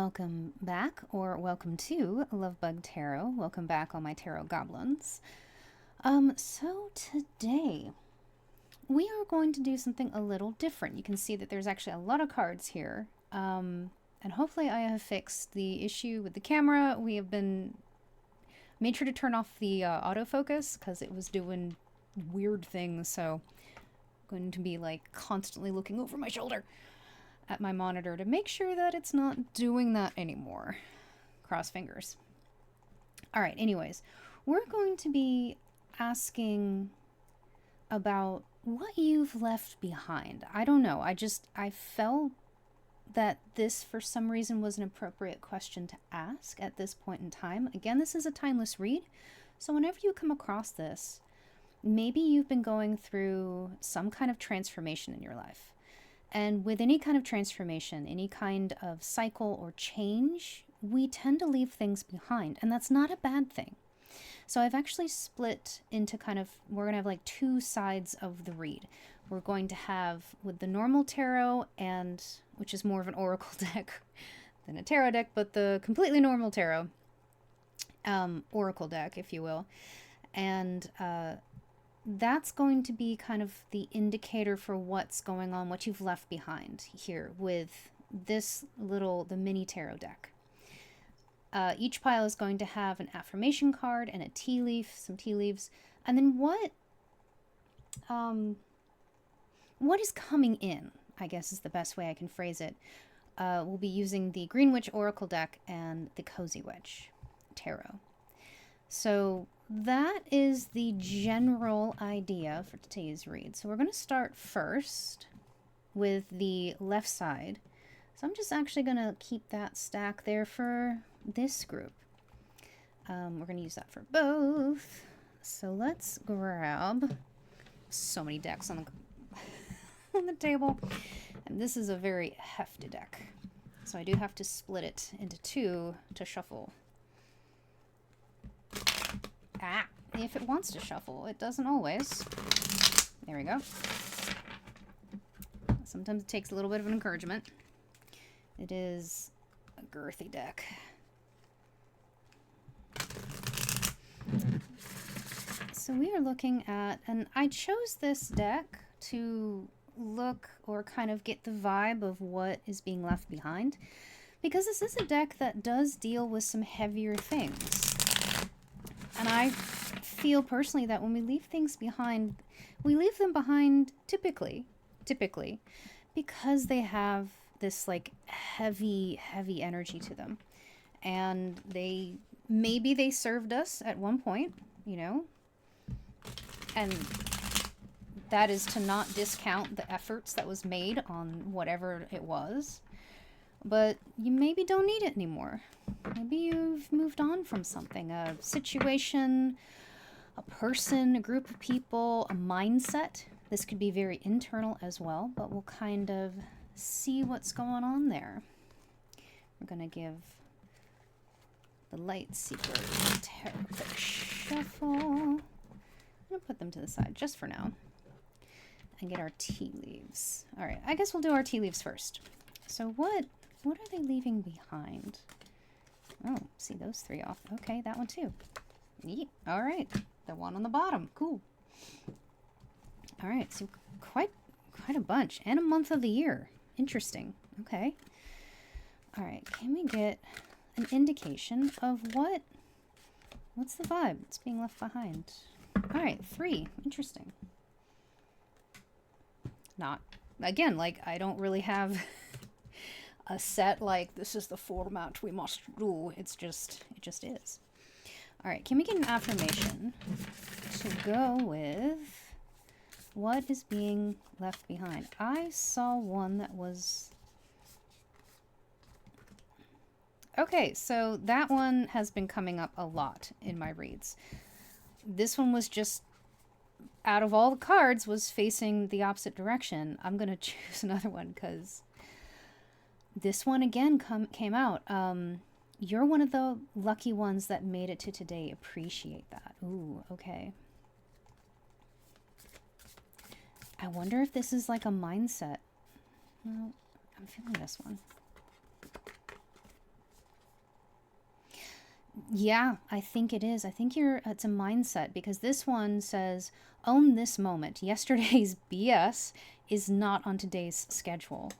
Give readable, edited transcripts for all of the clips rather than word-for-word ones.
welcome back, or welcome to Lovebug Tarot. Welcome back, all my tarot goblins. So today we are going to do something a little different. You can see that there's actually a lot of cards here, and hopefully I have fixed the issue with the camera. We have made sure to turn off the autofocus because it was doing weird things, so I'm going to be like constantly looking over my shoulder at my monitor to make sure that it's not doing that anymore. Cross fingers. All right, anyways, we're going to be asking about what you've left behind. I don't know. I felt that this, for some reason, was an appropriate question to ask at this point in time. Again, this is a timeless read, so whenever you come across this, maybe you've been going through some kind of transformation in your life. And with any kind of transformation, any kind of cycle or change, we tend to leave things behind, and that's not a bad thing. So I've actually split into we're going to have like two sides of the read. We're going to have with the normal tarot, and which is more of an oracle deck than a tarot deck, but the completely normal tarot, oracle deck, if you will. And that's going to be kind of the indicator for what's going on, what you've left behind here with the mini tarot deck. Each pile is going to have an affirmation card and a tea leaf, some tea leaves, and then what is coming in, I guess is the best way I can phrase it. We'll be using the Green Witch Oracle deck and the Cozy Witch Tarot. So that is the general idea for today's read. So we're going to start first with the left side. So I'm just actually going to keep that stack there for this group. We're going to use that for both. So let's grab so many decks on the table. And this is a very hefty deck. So I do have to split it into two to shuffle. If it wants to shuffle, it doesn't always. There we go. Sometimes it takes a little bit of an encouragement. It is a girthy deck. So we are looking at, and I chose this deck to look or kind of get the vibe of what is being left behind, because this is a deck that does deal with some heavier things. And I feel personally that when we leave things behind, we leave them behind typically, because they have this like heavy energy to them. And maybe they served us at one point, you know, and that is to not discount the efforts that was made on whatever it was. But you maybe don't need it anymore. Maybe you've moved on from something, a situation, a person, a group of people, a mindset. This could be very internal as well, but we'll kind of see what's going on there. We're going to give the Light Seeker Tarot a quick shuffle. I'm going to put them to the side just for now and get our tea leaves. All right, I guess we'll do our tea leaves first. So what are they leaving behind? Oh, see those three off. Okay, that one too. Neat. All right, the one on the bottom. Cool. All right, so quite a bunch, and a month of the year. Interesting. Okay. All right, can we get an indication of what's the vibe that's being left behind? All right, 3. Interesting. Not, again, like I don't really have a set like this is the format we must do. It just is. All right, can we get an affirmation to go with what is being left behind? I saw one that was... Okay, so that one has been coming up a lot in my reads. This one was just, out of all the cards, was facing the opposite direction. I'm going to choose another one because this one again came out. You're one of the lucky ones that made it to today. Appreciate that. Ooh, okay. I wonder if this is like a mindset. Well, I'm feeling this one. Yeah, I think it is. I think it's a mindset because this one says, own this moment. Yesterday's BS is not on today's schedule.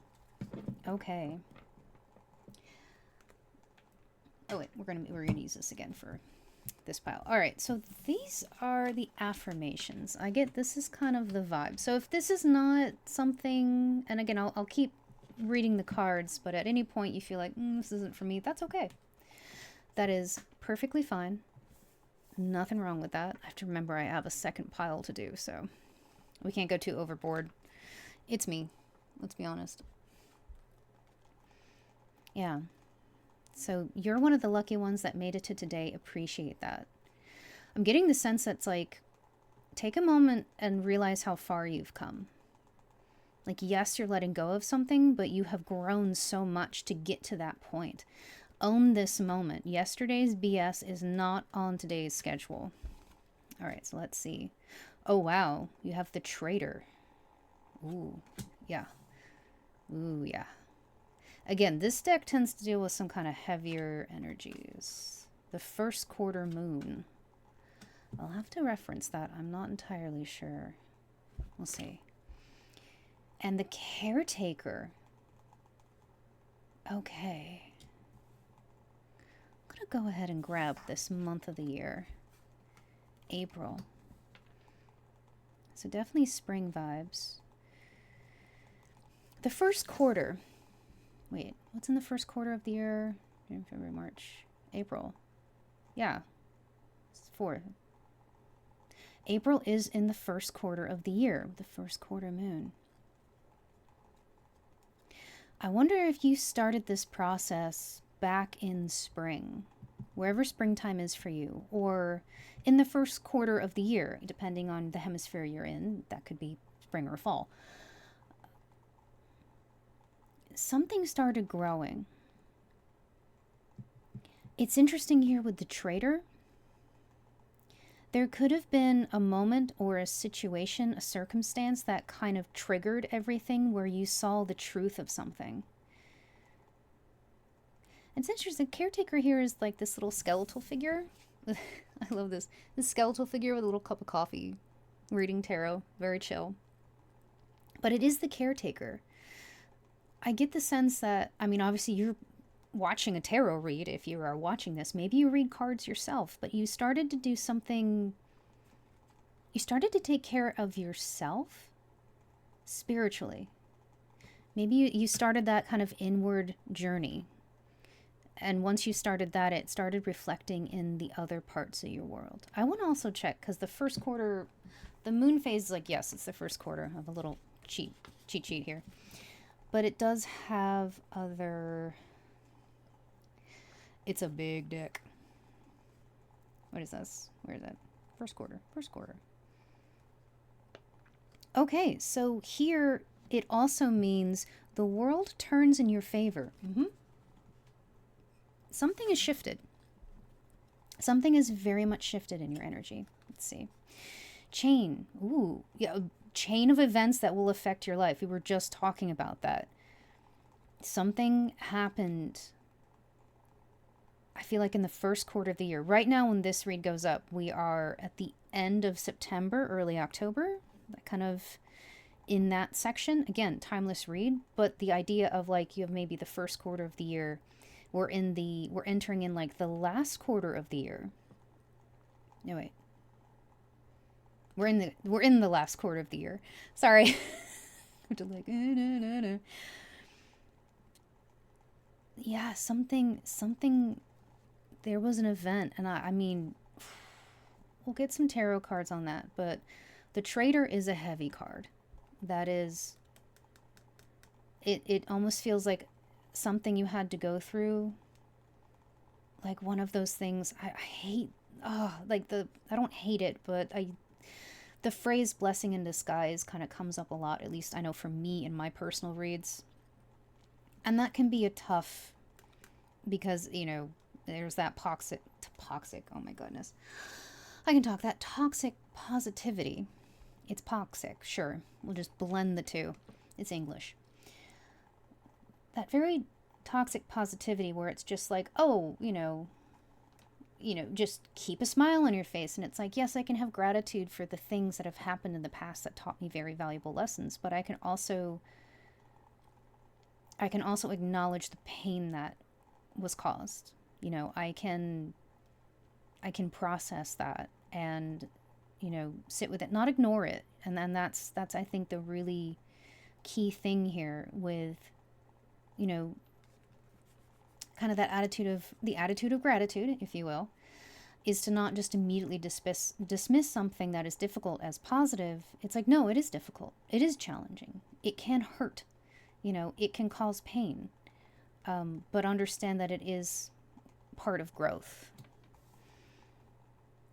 Okay. Oh wait, we're gonna use this again for this pile. All right, so these are the affirmations. I get this is kind of the vibe. So if this is not something, and again, I'll keep reading the cards, but at any point you feel like this isn't for me, that's okay. That is perfectly fine. Nothing wrong with that. I have to remember I have a second pile to do, so we can't go too overboard. It's me. Let's be honest. Yeah. So you're one of the lucky ones that made it to today. Appreciate that. I'm getting the sense that's like, take a moment and realize how far you've come. Like, yes, you're letting go of something, but you have grown so much to get to that point. Own this moment. Yesterday's BS is not on today's schedule. All right, so let's see. Oh, wow. You have the traitor. Ooh, yeah. Ooh, yeah. Again, this deck tends to deal with some kind of heavier energies. The first quarter moon. I'll have to reference that. I'm not entirely sure. We'll see. And the caretaker. Okay. I'm going to go ahead and grab this month of the year. April. So definitely spring vibes. The first quarter. Wait, what's in the first quarter of the year? January, February, March, April. Yeah, it's 4. April is in the first quarter of the year, the first quarter moon. I wonder if you started this process back in spring, wherever springtime is for you, or in the first quarter of the year, depending on the hemisphere you're in. That could be spring or fall. Something started growing. It's interesting here with the traitor. There could have been a moment or a situation, a circumstance that kind of triggered everything where you saw the truth of something. It's interesting. The caretaker here is like this little skeletal figure. I love this. This skeletal figure with a little cup of coffee, reading tarot. Very chill. But it is the caretaker. I get the sense that, I mean, obviously you're watching a tarot read if you are watching this. Maybe you read cards yourself, but you started to do something. You started to take care of yourself spiritually. Maybe you started that kind of inward journey. And once you started that, it started reflecting in the other parts of your world. I want to also check, because the first quarter, the moon phase is like, yes, it's the first quarter. I have a little cheat sheet here. But it does have other... It's a big deck. What is this? Where is that? First quarter. First quarter. Okay, so here it also means the world turns in your favor. Something has shifted. Something is very much shifted in your energy. Let's see. Chain. Ooh, yeah, chain of events that will affect your life. We were just talking about that. Something happened, I feel like in the first quarter of the year. Right now when this read goes up, we are at the end of September, early October. That kind of in that section. Again, timeless read, but the idea of like you have maybe the first quarter of the year. We're entering in like the last quarter of the year. No, wait. We're in the last quarter of the year. Sorry. Like, yeah, something, there was an event, and I mean, we'll get some tarot cards on that, but the traitor is a heavy card. That is, it almost feels like something you had to go through, like one of those things. I hate, I don't hate it, but the phrase blessing in disguise kind of comes up a lot, at least I know for me in my personal reads. And that can be a tough, because, you know, there's that toxic, oh my goodness. I can talk, that toxic positivity. It's toxic, sure. We'll just blend the two. It's English. That very toxic positivity where it's just like, oh, you know, you know, just keep a smile on your face. And it's like, yes, I can have gratitude for the things that have happened in the past that taught me very valuable lessons, but I can also acknowledge the pain that was caused. You know, I can process that and, you know, sit with it, not ignore it. And then that's I think the really key thing here with, you know, kind of that attitude of gratitude, if you will, is to not just immediately dismiss something that is difficult as positive. It's like, no, it is difficult. It is challenging. It can hurt. You know, it can cause pain. But understand that it is part of growth.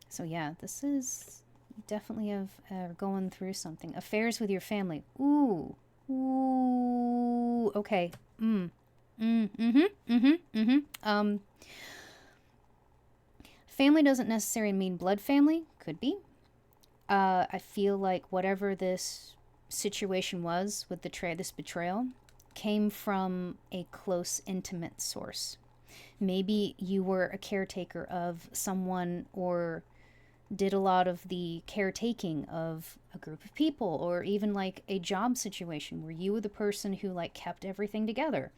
So yeah, this is definitely of going through something. Affairs with your family. Ooh. Okay. Family doesn't necessarily mean blood family. Could be. I feel like whatever this situation was with this betrayal came from a close, intimate source. Maybe you were a caretaker of someone or did a lot of the caretaking of a group of people, or even like a job situation where you were the person who like kept everything together.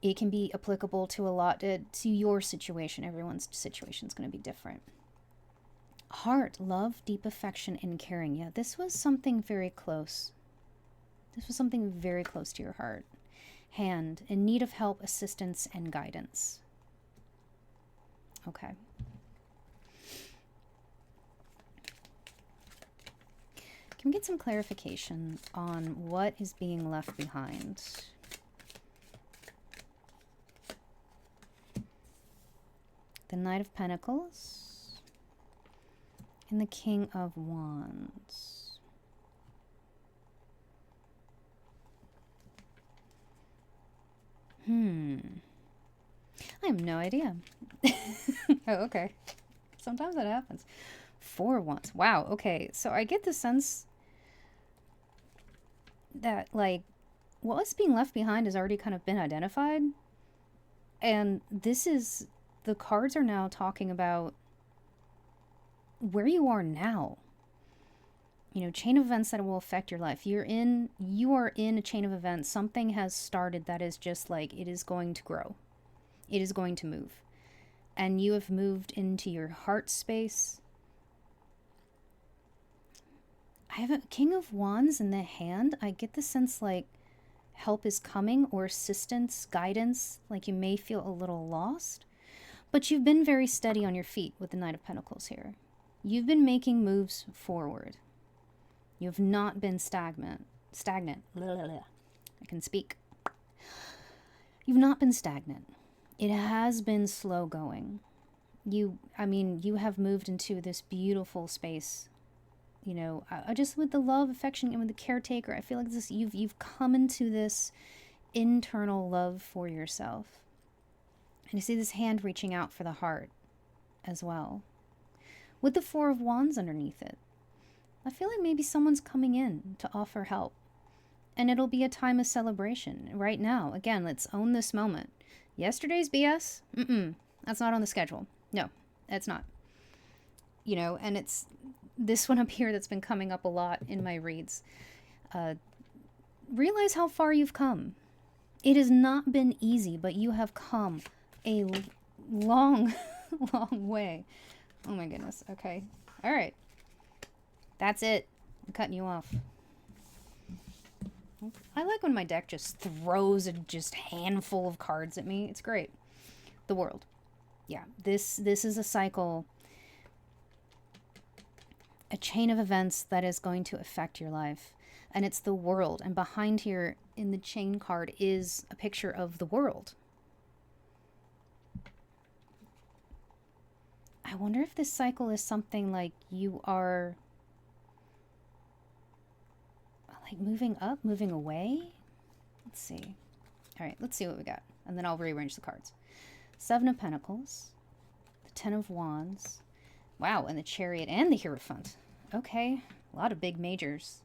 It can be applicable to a lot to your situation. Everyone's situation is going to be different. Heart, love, deep affection, and caring. Yeah, this was something very close. This was something very close to your heart. Hand, in need of help, assistance, and guidance. Okay. Can we get some clarification on what is being left behind? The Knight of Pentacles and the King of Wands. I have no idea. Oh, okay. Sometimes that happens. 4 of Wands. Wow, okay. So I get the sense that, like, what's being left behind has already kind of been identified. And this is... the cards are now talking about where you are now. You know, chain of events that will affect your life. You are in a chain of events. Something has started that is just like, it is going to grow. It is going to move. And you have moved into your heart space. I have a King of Wands in the hand. I get the sense like help is coming, or assistance, guidance. Like you may feel a little lost. But you've been very steady on your feet with the Knight of Pentacles here. You've been making moves forward. You have not been stagnant. I can speak. You've not been stagnant. It has been slow going. You have moved into this beautiful space. You know, just with the love, affection, and with the caretaker, I feel like this. You've come into this internal love for yourself. And you see this hand reaching out for the heart as well. With the 4 of Wands underneath it. I feel like maybe someone's coming in to offer help. And it'll be a time of celebration right now. Again, let's own this moment. Yesterday's BS? That's not on the schedule. No, it's not. You know, and it's this one up here that's been coming up a lot in my reads. Realize how far you've come. It has not been easy, but you have come a long, long way. Oh my goodness. Okay. All right. That's it. I'm cutting you off. I like when my deck just throws a just handful of cards at me. It's great. The World. Yeah. This is a cycle, a chain of events that is going to affect your life. And it's the World. And behind here in the chain card is a picture of the world. I wonder if this cycle is something like you are like moving up, moving away. Let's see. All right, let's see what we got. And then I'll rearrange the cards. 7 of Pentacles, the 10 of Wands. Wow, and the Chariot and the Hierophant. Okay, a lot of big majors.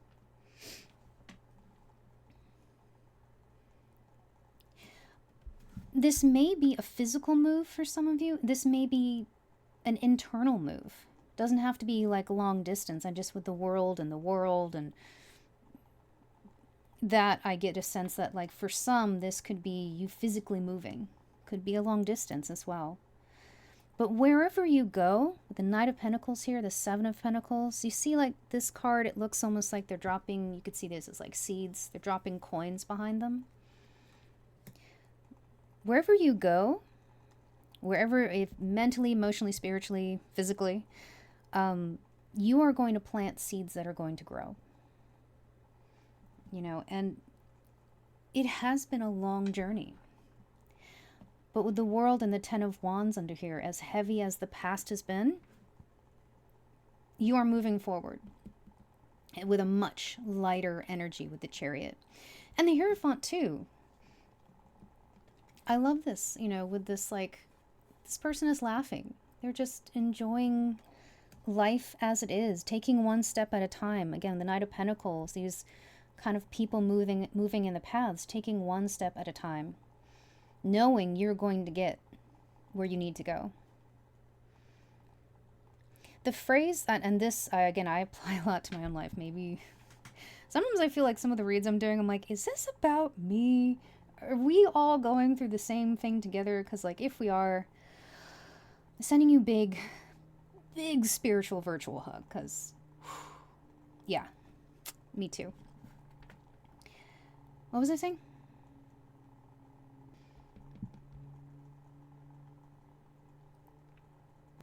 this may be a physical move for some of you. This may be an internal move. Doesn't have to be like long distance. I just, with the world and that, I get a sense that, like, for some, this could be you physically moving. Could be a long distance as well. But wherever you go, with the Knight of Pentacles here, the Seven of Pentacles, you see, like, this card, it looks almost like they're dropping, you could see this as like seeds. They're dropping coins behind them. Wherever you go, wherever, if mentally, emotionally, spiritually, physically, you are going to plant seeds that are going to grow. You know, and it has been a long journey. But with the World and the Ten of Wands under here, as heavy as the past has been, you are moving forward with a much lighter energy with the Chariot. And the Hierophant too. I love this, you know, with this, like, this person is laughing. They're just enjoying life as it is, taking one step at a time. Again, the Knight of Pentacles, these kind of people moving in the paths, taking one step at a time, knowing you're going to get where you need to go. The phrase that, and this, again, I apply a lot to my own life. Maybe sometimes I feel like some of the reads I'm doing, I'm like, is this about me? Are we all going through the same thing together? Because, like, if we are, sending you big spiritual virtual hug. Because, yeah, me too. What was I saying?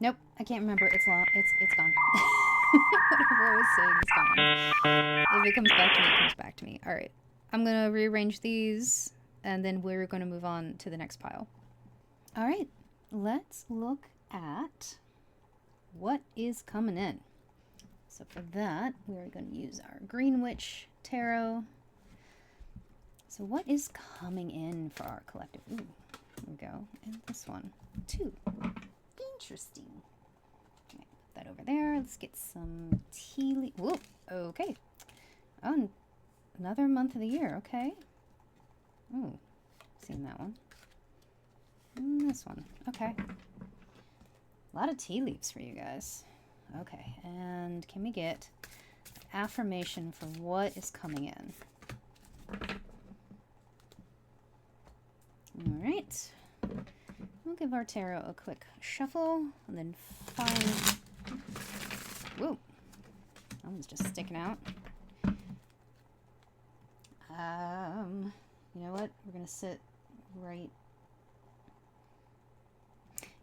Nope, I can't remember. It's long. It's gone. Whatever I was saying is gone. If it comes back to me, it comes back to me. All right, I'm gonna rearrange these, and then we're gonna move on to the next pile. All right, let's look at what is coming in. So for that, we're going to use our Green Witch Tarot. So what is coming in for our collective? Ooh, here we go. And this one, too. Interesting. Okay, put that over there. Let's get some tea leaf. Whoa, okay. Oh, another month of the year. Okay. Ooh, seen that one. And this one. Okay. A lot of tea leaves for you guys. Okay, and can we get affirmation for what is coming in? All right. We'll give our tarot a quick shuffle and then find... Whoa. That one's just sticking out. You know what? We're going to sit right...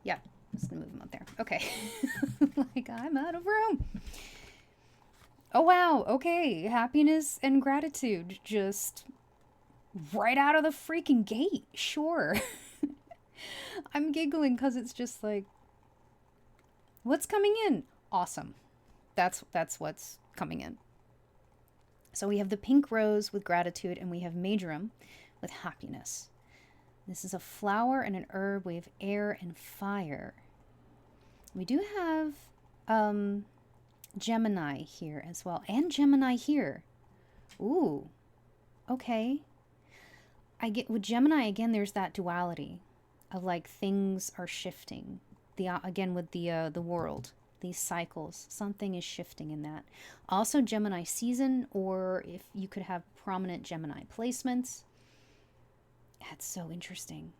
Yeah. Just gonna move them up there. Okay. Like, I'm out of room. Oh, wow. Okay. Happiness and gratitude. Just right out of the freaking gate. Sure. I'm giggling because it's just like, what's coming in? Awesome. That's what's coming in. So we have the pink rose with gratitude, and we have majoram with happiness. This is a flower and an herb. We have air and fire. We do have Gemini here as well. And Gemini here. Ooh. Okay. I get with Gemini, again, there's that duality of, like, things are shifting. Again, with the world. These cycles. Something is shifting in that. Also, Gemini season, or if you could have prominent Gemini placements. That's so interesting.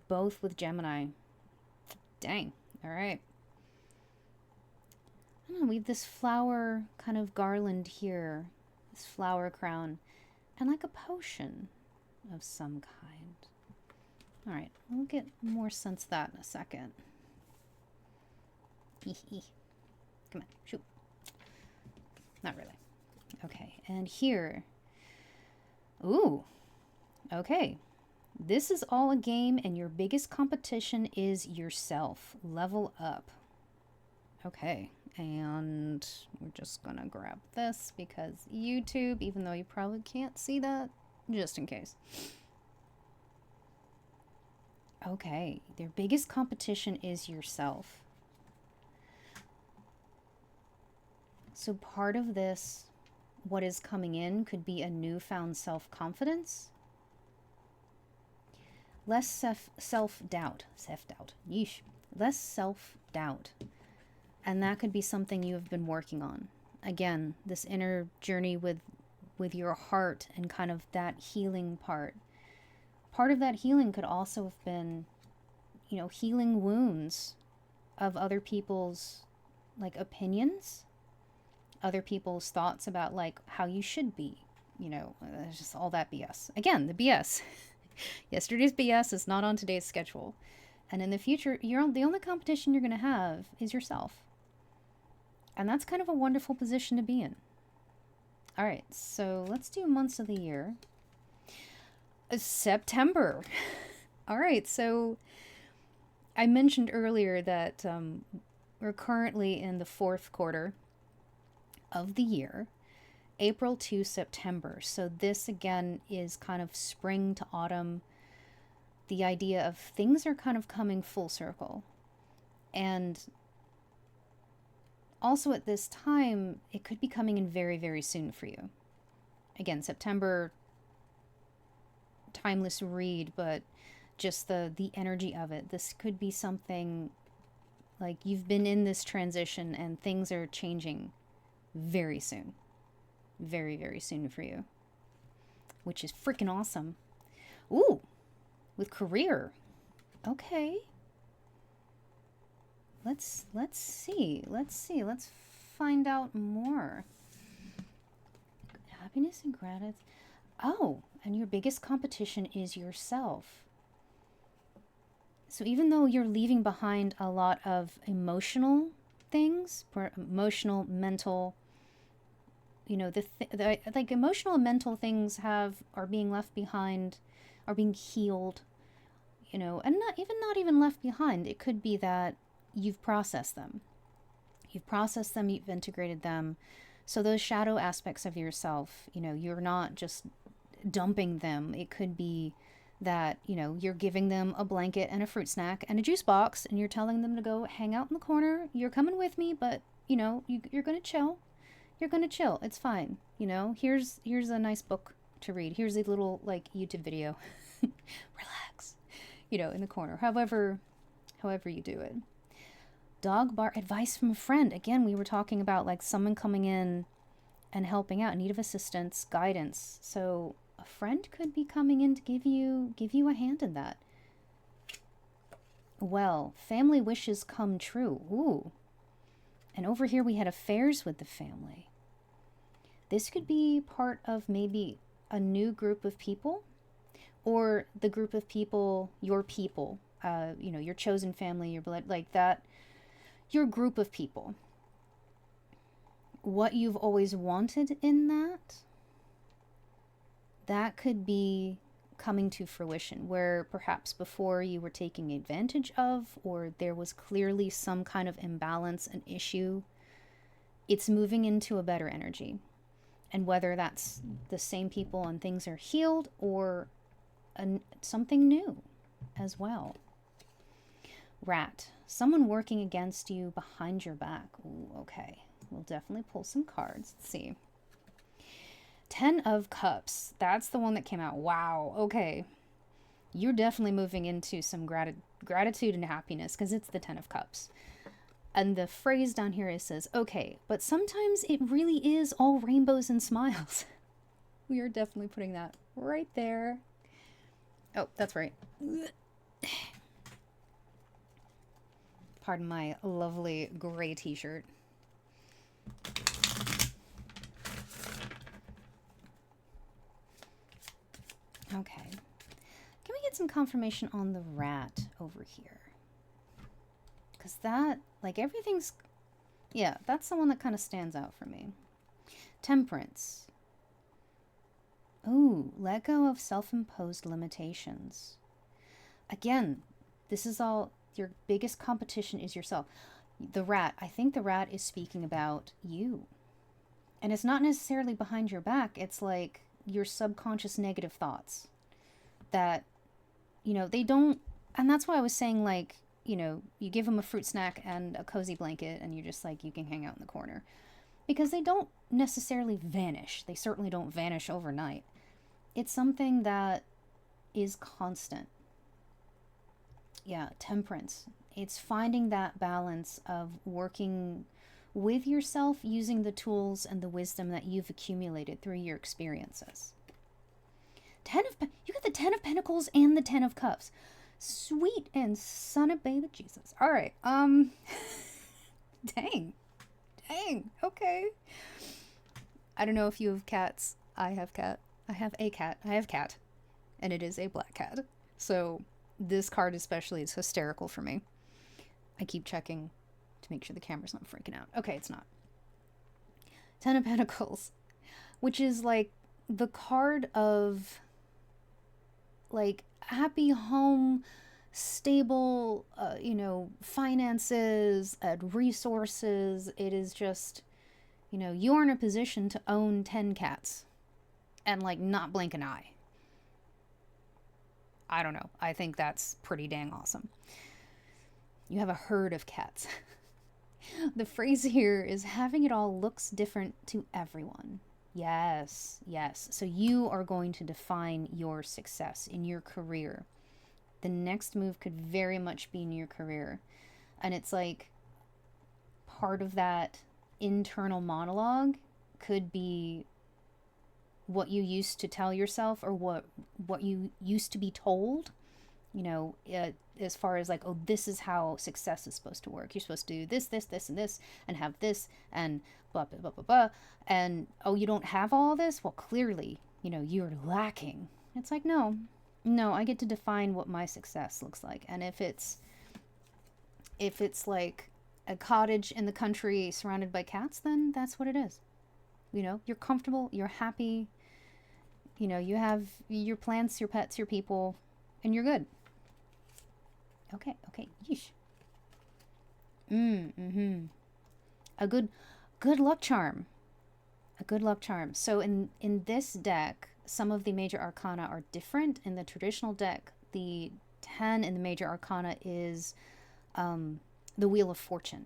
Both with Gemini. Dang. All right. I don't know, we have this flower kind of garland here. This flower crown. And like a potion of some kind. All right. We'll get more sense of that in a second. Come on. Shoot. Not really. Okay. And here. Ooh. Okay. This is all a game, and your biggest competition is yourself. Level up. Okay, and we're just gonna grab this because YouTube, even though you probably can't see that, just in case. Okay, their biggest competition is yourself. So part of this, what is coming in, could be a newfound self-confidence. less self-doubt. Self-doubt. Yeesh. Less self-doubt. And that could be something you have been working on. Again, this inner journey with your heart and kind of that healing part. Part of that healing could also have been, healing wounds of other people's, like, opinions, other people's thoughts about, like, how you should be. Just all that BS. Again, the BS. Yesterday's BS is not on today's schedule. And in the future, the only competition you're going to have is yourself. And that's kind of a wonderful position to be in. All right, so let's do months of the year. September. All right, so I mentioned earlier that we're currently in the 4th quarter of the year, April to September. So this, again, is kind of spring to autumn. The idea of things are kind of coming full circle. And also at this time, it could be coming in very, very soon for you. Again, September, timeless read, but just the energy of it. This could be something like you've been in this transition and things are changing very soon. Very, very soon for you. Which is freaking awesome. Ooh, with career. Okay. Let's see. Let's find out more. Happiness and gratitude. Oh, and your biggest competition is yourself. So even though you're leaving behind a lot of emotional things, emotional, mental, like emotional and mental things are being left behind, are being healed, and not even left behind. It could be that you've processed them. You've integrated them. So those shadow aspects of yourself, you're not just dumping them. It could be that, you're giving them a blanket and a fruit snack and a juice box, and you're telling them to go hang out in the corner. You're coming with me, but, you're going to chill. You're going to chill. It's fine. Here's a nice book to read. Here's a little, like, YouTube video. Relax. In the corner. However you do it. Dog bar advice from a friend. Again, we were talking about, like, someone coming in and helping out, need of assistance, guidance. So a friend could be coming in to give you a hand in that. Well, family wishes come true. Ooh. And over here we had affairs with the family. This could be part of maybe a new group of people, or the group of people, your your chosen family, your blood, like that, your group of people. What you've always wanted in that could be coming to fruition, where perhaps before you were taking advantage of, or there was clearly some kind of imbalance, an issue, it's moving into a better energy. And whether that's the same people and things are healed, or something new as well. Rat. Someone working against you behind your back. Ooh, okay. We'll definitely pull some cards. Let's see. 10 of Cups. That's the one that came out. Wow. Okay. You're definitely moving into some gratitude and happiness, because it's the 10 of Cups. And the phrase down here says, okay, but sometimes it really is all rainbows and smiles. We are definitely putting that right there. Oh, that's right. Pardon my lovely gray t-shirt. Okay. Can we get some confirmation on the rat over here? Because that, like, everything's... Yeah, that's the one that kind of stands out for me. Temperance. Ooh, let go of self-imposed limitations. Again, this is all... Your biggest competition is yourself. The rat. I think the rat is speaking about you. And it's not necessarily behind your back. It's like your subconscious negative thoughts. That, they don't... And that's why I was saying, like, you give them a fruit snack and a cozy blanket, and you're just like, you can hang out in the corner. Because they don't necessarily vanish. They certainly don't vanish overnight. It's something that is constant. Yeah, temperance. It's finding that balance of working with yourself using the tools and the wisdom that you've accumulated through your experiences. You got the 10 of Pentacles and the 10 of Cups. Sweet and son of baby Jesus. All right. Dang. Okay. I don't know if you have cats. I have cat. I have a cat. I have cat. And it is a black cat. So this card especially is hysterical for me. I keep checking to make sure the camera's not freaking out. Okay, it's not. 10 of Pentacles, which is like the card of like happy home, stable, finances and resources. It is just, you're in a position to own 10 cats and like not blink an eye. I don't know. I think that's pretty dang awesome. You have a herd of cats. The phrase here is having it all looks different to everyone. Yes. So you are going to define your success in your career. The next move could very much be in your career. And it's like part of that internal monologue could be what you used to tell yourself or what you used to be told, as far as like, oh, this is how success is supposed to work. You're supposed to do this, and this, and have this, and blah, blah, blah, blah, blah. And, oh, you don't have all this? Well, clearly, you're lacking. It's like, no, I get to define what my success looks like. And if it's like a cottage in the country surrounded by cats, then that's what it is. You're comfortable, you're happy, you have your plants, your pets, your people, and you're good. Okay, yeesh. A good luck charm. A good luck charm. So in this deck, some of the major arcana are different. In the traditional deck, the 10 in the major arcana is the Wheel of Fortune.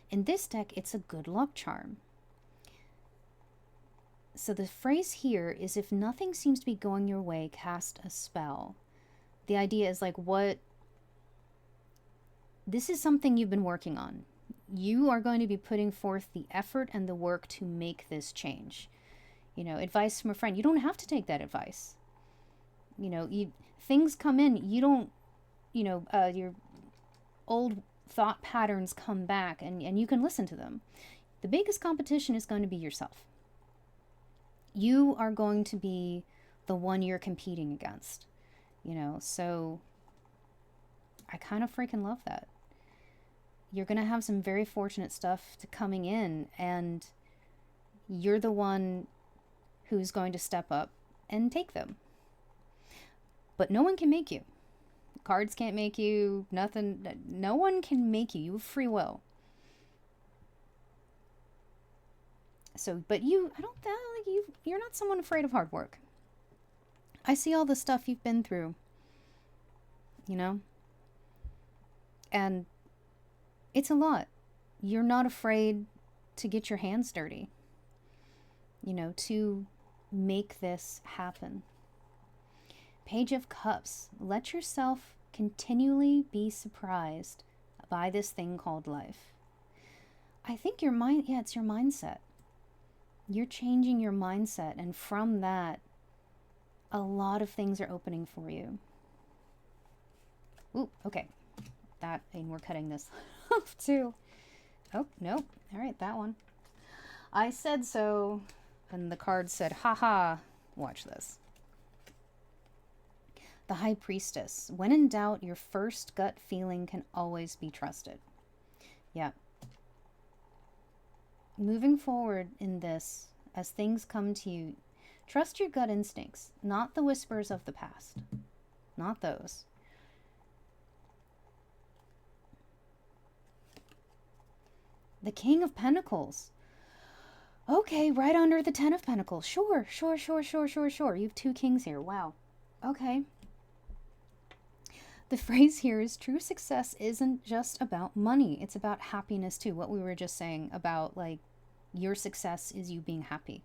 In this deck, it's a good luck charm. So the phrase here is, if nothing seems to be going your way, cast a spell. The idea is like, this is something you've been working on. You are going to be putting forth the effort and the work to make this change. Advice from a friend. You don't have to take that advice. Things come in. You don't, your old thought patterns come back and you can listen to them. The biggest competition is going to be yourself. You are going to be the one you're competing against, so I kind of freaking love that. You're going to have some very fortunate stuff coming in, and you're the one who's going to step up and take them. But no one can make you. Cards can't make you, nothing. No one can make you. You have free will. So, but you're not someone afraid of hard work. I see all the stuff you've been through, and it's a lot. You're not afraid to get your hands dirty, to make this happen. Page of Cups. Let yourself continually be surprised by this thing called life. I think it's your mindset. You're changing your mindset, and from that, a lot of things are opening for you. Ooh, okay. And we're cutting this off too. Oh, nope. All right, that one. I said so, and the card said, haha, watch this. The High Priestess. When in doubt, your first gut feeling can always be trusted. Yeah. Moving forward in this, as things come to you, trust your gut instincts, not the whispers of the past. Not those. The King of Pentacles. Okay, right under the 10 of Pentacles. Sure. You have two kings here. Wow. Okay. The phrase here is, true success isn't just about money. It's about happiness too. What we were just saying about, like, your success is you being happy.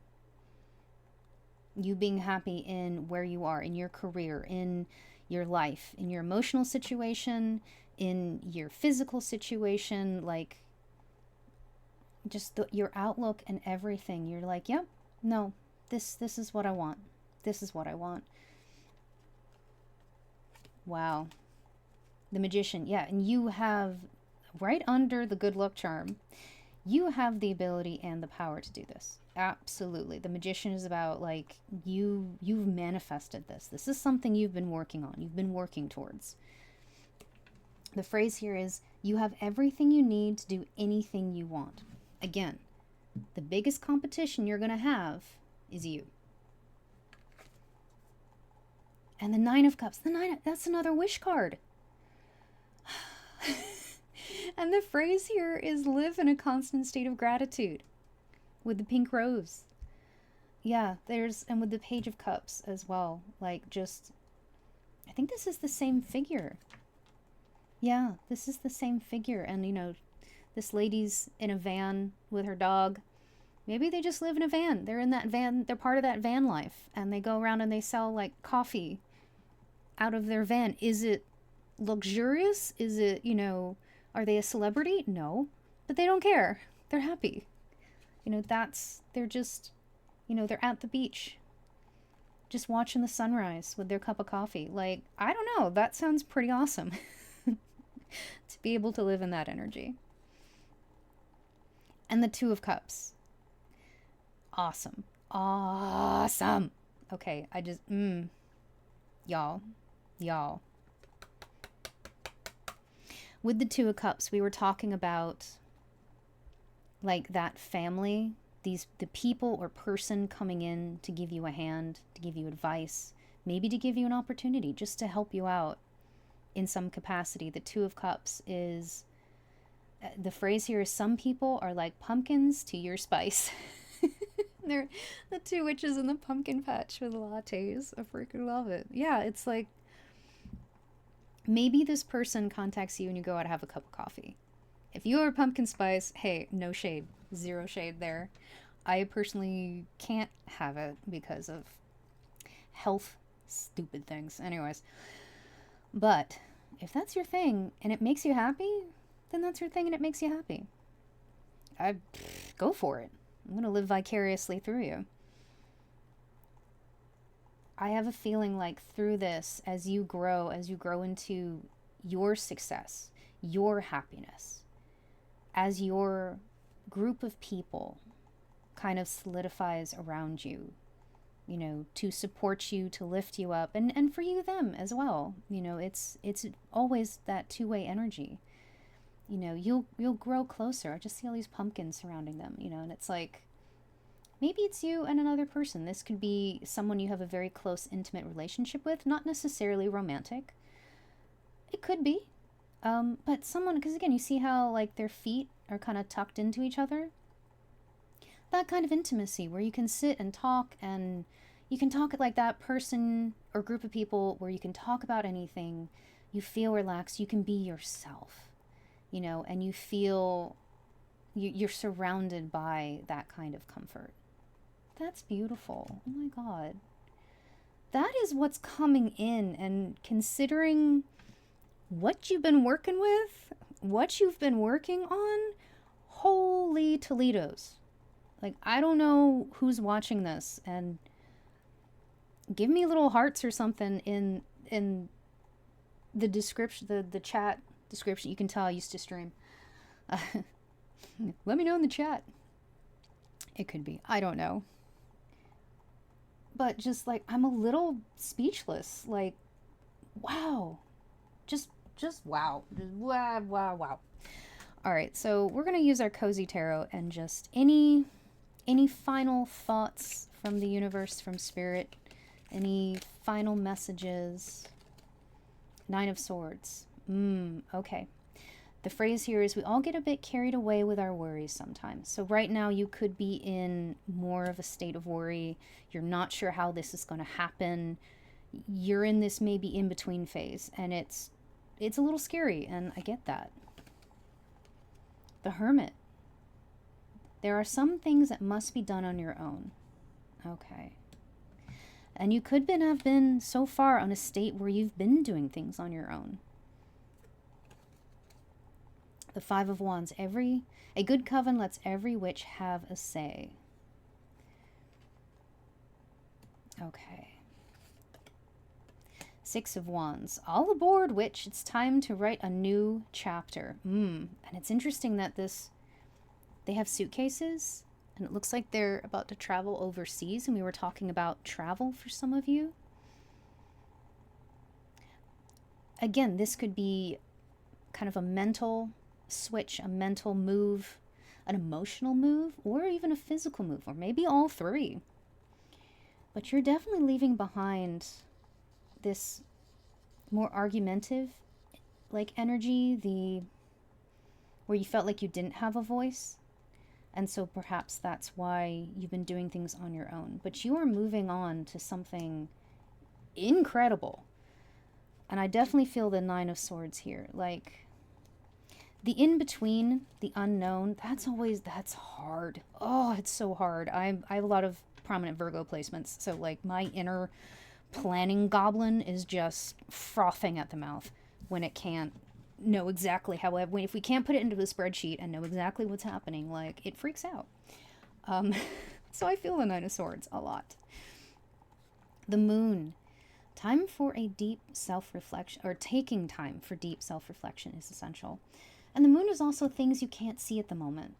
You being happy in where you are, in your career, in your life, in your emotional situation, in your physical situation, like just your outlook and everything. You're like, yep, no, this is what I want. This is what I want. Wow. The Magician. Yeah, and you have, right under the good luck charm, you have the ability and the power to do this. Absolutely. The Magician is about, like, you've manifested this. This is something you've been working on. You've been working towards. The phrase here is, you have everything you need to do anything you want. Again, the biggest competition you're going to have is you. And the Nine of Cups. That's another wish card. And the phrase here is, live in a constant state of gratitude, with the pink rose. Yeah, and with the Page of Cups as well. Like, just, I think this is the same figure. Yeah, this is the same figure. And, you know, this lady's in a van with her dog. Maybe they just live in a van. They're in that van. They're part of that van life. And they go around and they sell, like, coffee out of their van. Is it luxurious? Is it, you know, are they a celebrity? No. But they don't care. They're happy. You know, they're just, you know, they're at the beach, just watching the sunrise with their cup of coffee. Like, I don't know. That sounds pretty awesome. To be able to live in that energy. And the Two of Cups. Awesome. Awesome. Okay, I just, y'all. With the Two of Cups, we were talking about, like, that family, the people or person coming in to give you a hand, to give you advice, maybe to give you an opportunity, just to help you out in some capacity. The Two of Cups is, the phrase here is, some people are like pumpkins to your spice. They're the two witches in the pumpkin patch with lattes. I freaking love it. Yeah, it's like, maybe this person contacts you and you go out to have a cup of coffee. If you are pumpkin spice, hey, no shade. Zero shade there. I personally can't have it because of health stupid things. Anyways. But if that's your thing and it makes you happy, then that's your thing and it makes you happy. Go for it. I'm going to live vicariously through you. I have a feeling like through this, as you grow into your success, your happiness, as your group of people kind of solidifies around you, you know, to support you, to lift you up, and for you, them as well. You know, it's always that two-way energy. You know, you'll grow closer. I just see all these pumpkins surrounding them, you know, and it's like, maybe it's you and another person. This could be someone you have a very close, intimate relationship with, not necessarily romantic. It could be. But someone, because again, you see how, like, their feet are kind of tucked into each other? That kind of intimacy where you can sit and talk, and you can talk like that person or group of people where you can talk about anything. You feel relaxed. You can be yourself, you know, and you feel you're surrounded by that kind of comfort. That's beautiful. Oh my God. That is what's coming in, and considering what you've been working with, what you've been working on, holy Toledos. Like, I don't know who's watching this, and give me little hearts or something in the description, the chat description. You can tell I used to stream. Let me know in the chat. It could be. I don't know. But just, like, I'm a little speechless. Like, wow. Just wow. Just wow. All right, so we're going to use our Cozy Tarot, and just any final thoughts from the universe, from Spirit, any final messages. Nine of Swords. Okay. The phrase here is, we all get a bit carried away with our worries sometimes. So right now you could be in more of a state of worry. You're not sure how this is going to happen. You're in this maybe in-between phase, and it's a little scary, and I get that. The Hermit. There are some things that must be done on your own. Okay. And you could have been so far on a state where you've been doing things on your own. the Five of Wands. A good coven lets every witch have a say. Okay. Six of Wands. All aboard, witch. It's time to write a new chapter. And it's interesting that they have suitcases, and it looks like they're about to travel overseas, and we were talking about travel for some of you. Again, this could be kind of a mental switch, a mental move, an emotional move, or even a physical move, or maybe all three. But you're definitely leaving behind this more argumentative like energy, where you felt like you didn't have a voice. And so perhaps that's why you've been doing things on your own. But you are moving on to something incredible. And I definitely feel the Nine of Swords here. Like, the in-between, the unknown, that's hard. Oh, it's so hard. I have a lot of prominent Virgo placements. So, like, my inner planning goblin is just frothing at the mouth when it can't know exactly how, if we can't put it into a spreadsheet and know exactly what's happening, like, it freaks out. So I feel the Nine of Swords a lot. The Moon. Time for a deep self-reflection, or taking time for deep self-reflection is essential. And the Moon is also things you can't see at the moment,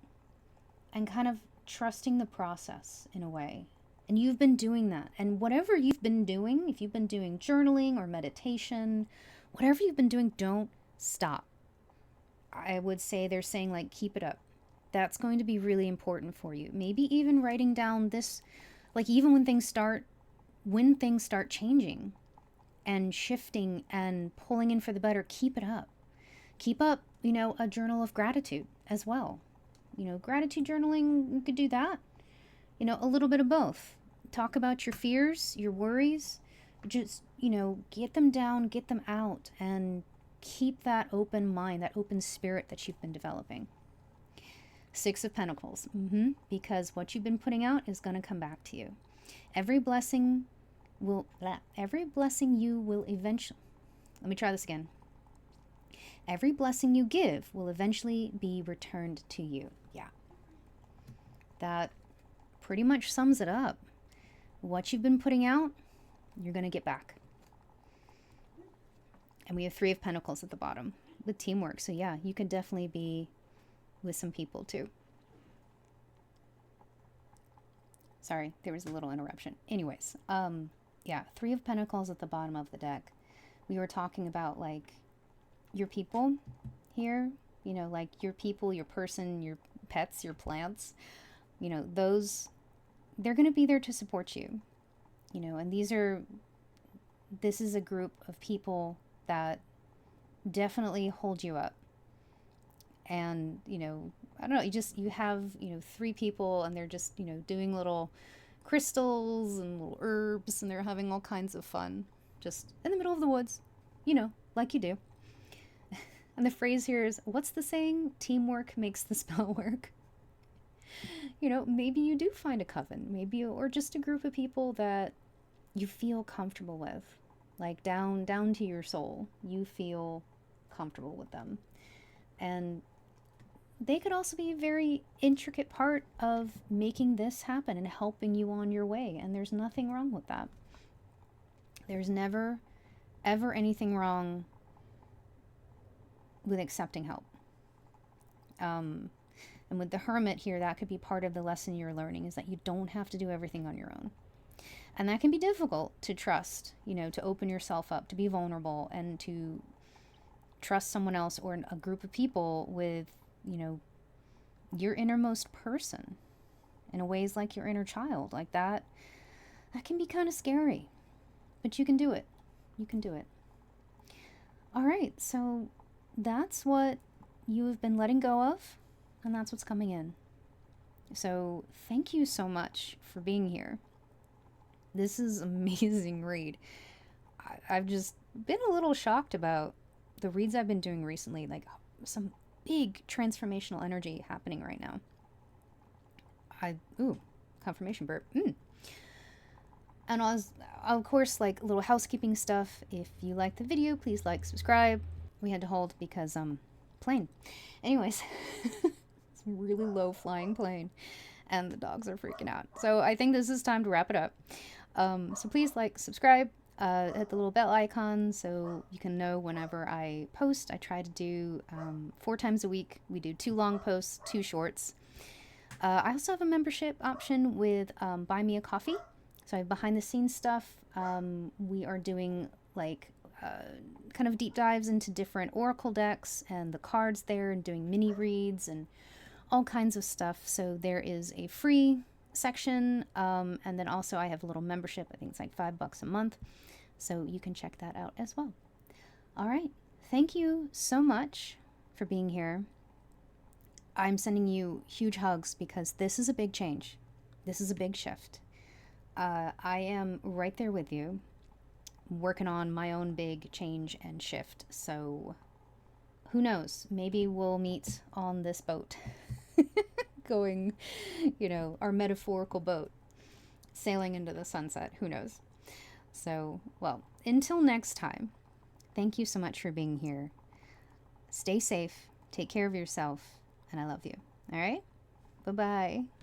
and kind of trusting the process in a way. And you've been doing that. And whatever you've been doing, if you've been doing journaling or meditation, whatever you've been doing, don't stop. I would say they're saying, like, keep it up. That's going to be really important for you. Maybe even writing down this, like, even when things start changing and shifting and pulling in for the better, keep it up. Keep up, a journal of gratitude as well. Gratitude journaling, you could do that. A little bit of both. Talk about your fears, your worries. Just, get them down, get them out, and keep that open mind, that open spirit that you've been developing. Six of Pentacles. Because what you've been putting out is going to come back to you. Every blessing you will eventually... Let me try this again. Every blessing you give will eventually be returned to you. Yeah. That pretty much sums it up. What you've been putting out, you're going to get back. And we have Three of Pentacles at the bottom with teamwork. So yeah, you can definitely be with some people too. Sorry, there was a little interruption. Anyways, yeah, Three of Pentacles at the bottom of the deck. We were talking about, like, your people here, like your people, your person, your pets, your plants, those, they're going to be there to support you, and this is a group of people that definitely hold you up. And, I don't know, you have, three people, and they're just, doing little crystals and little herbs, and they're having all kinds of fun just in the middle of the woods, like you do. And the phrase here is, what's the saying? Teamwork makes the spell work. Maybe you do find a coven, or just a group of people that you feel comfortable with, like down to your soul. You feel comfortable with them. And they could also be a very intricate part of making this happen and helping you on your way. And there's nothing wrong with that. There's never, ever anything wrong with accepting help. And with the Hermit here, that could be part of the lesson you're learning, is that you don't have to do everything on your own. And that can be difficult to trust, to open yourself up, to be vulnerable, and to trust someone else or a group of people with, your innermost person in a ways like your inner child. Like that can be kind of scary, but you can do it. You can do it. All right, so that's what you have been letting go of, and that's what's coming in. So thank you so much for being here. This is an amazing read. I've just been a little shocked about the reads I've been doing recently, like some big transformational energy happening right now. Confirmation burp. And of course, like, little housekeeping stuff. If you like the video, please like, subscribe. We had to hold because plane. Anyways, it's a really low flying plane, and the dogs are freaking out. So I think this is time to wrap it up. So please like, subscribe, hit the little bell icon so you can know whenever I post. I try to do 4 times a week. We do 2 long posts, 2 shorts. I also have a membership option with Buy Me a Coffee. So I have behind the scenes stuff. We are doing like kind of deep dives into different oracle decks and the cards there, and doing mini reads and all kinds of stuff. So there is a free section, and then also I have a little membership. I think it's like $5 a month, so you can check that out as well. All right, thank you so much for being here. I'm sending you huge hugs because this is a big change. This is a big shift. I am right there with you, working on my own big change and shift. So who knows? Maybe we'll meet on this boat. Going, our metaphorical boat, sailing into the sunset. Who knows? So, well, until next time, thank you so much for being here. Stay safe, take care of yourself, and I love you. All right? Bye-bye.